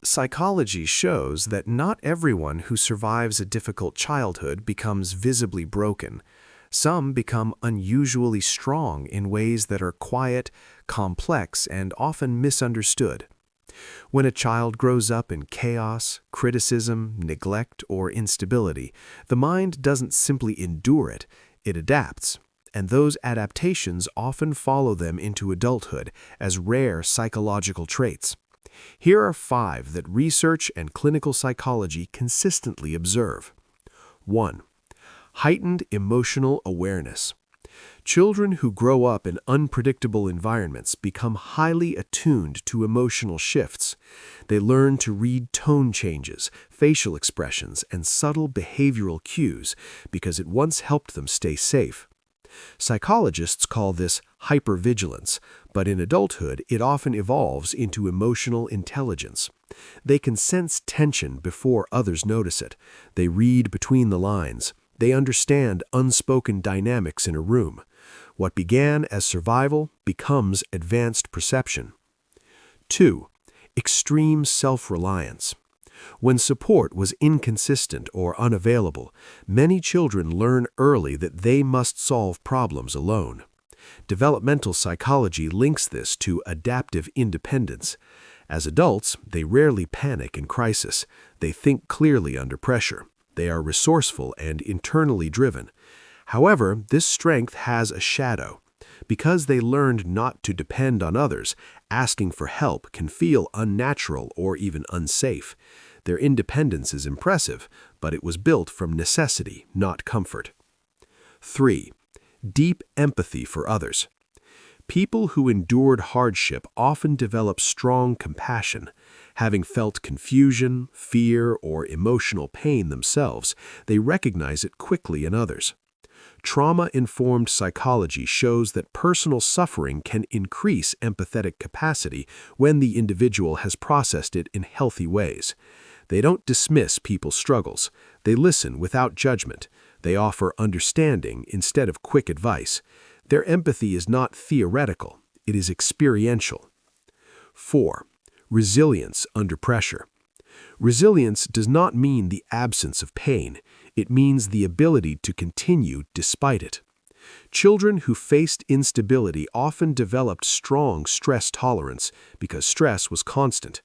Psychology shows that not everyone who survives a difficult childhood becomes visibly broken. Some become unusually strong in ways that are quiet, complex, and often misunderstood. When a child grows up in chaos, criticism, neglect, or instability, the mind doesn't simply endure it, it adapts. And those adaptations often follow them into adulthood as rare psychological traits. Here are 5 that research and clinical psychology consistently observe. 1. Heightened emotional awareness. Children who grow up in unpredictable environments become highly attuned to emotional shifts. They learn to read tone changes, facial expressions, and subtle behavioral cues because it once helped them stay safe. Psychologists call this hypervigilance, but in adulthood it often evolves into emotional intelligence. They can sense tension before others notice it. They read between the lines. They understand unspoken dynamics in a room. What began as survival becomes advanced perception. 2. Extreme self-reliance. When support was inconsistent or unavailable, many children learn early that they must solve problems alone. Developmental psychology links this to adaptive independence. As adults, they rarely panic in crisis. They think clearly under pressure. They are resourceful and internally driven. However, this strength has a shadow. Because they learned not to depend on others, asking for help can feel unnatural or even unsafe. Their independence is impressive, but it was built from necessity, not comfort. 3. Deep empathy for others. People who endured hardship often develop strong compassion. Having felt confusion, fear, or emotional pain themselves, they recognize it quickly in others. Trauma-informed psychology shows that personal suffering can increase empathetic capacity when the individual has processed it in healthy ways. They don't dismiss people's struggles. They listen without judgment. They offer understanding instead of quick advice. Their empathy is not theoretical. It is experiential. 4. Resilience under pressure. Resilience does not mean the absence of pain. It means the ability to continue despite it. Children who faced instability often developed strong stress tolerance because stress was constant.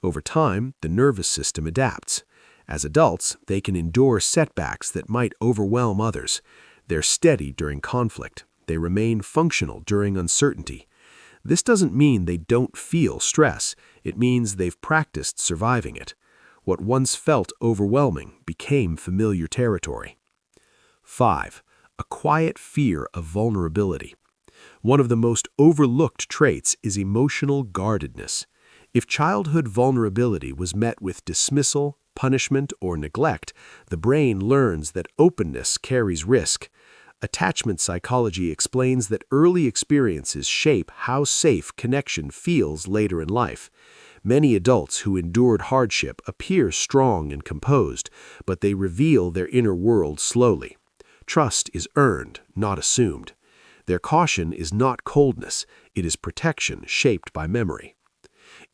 Over time, the nervous system adapts. As adults, they can endure setbacks that might overwhelm others. They're steady during conflict. They remain functional during uncertainty. This doesn't mean they don't feel stress. It means they've practiced surviving it. What once felt overwhelming became familiar territory. 5. A quiet fear of vulnerability. One of the most overlooked traits is emotional guardedness. If childhood vulnerability was met with dismissal, punishment, or neglect, the brain learns that openness carries risk. Attachment psychology explains that early experiences shape how safe connection feels later in life. Many adults who endured hardship appear strong and composed, but they reveal their inner world slowly. Trust is earned, not assumed. Their caution is not coldness, it is protection shaped by memory.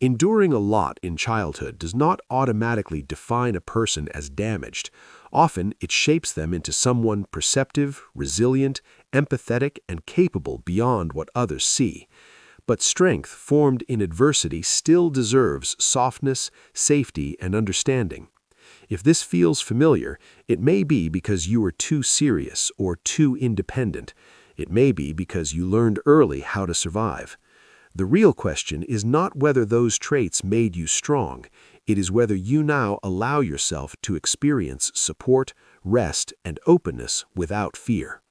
Enduring a lot in childhood does not automatically define a person as damaged. Often, it shapes them into someone perceptive, resilient, empathetic, and capable beyond what others see. But strength formed in adversity still deserves softness, safety, and understanding. If this feels familiar, it may be because you were too serious or too independent. It may be because you learned early how to survive. The real question is not whether those traits made you strong. It is whether you now allow yourself to experience support, rest, and openness without fear.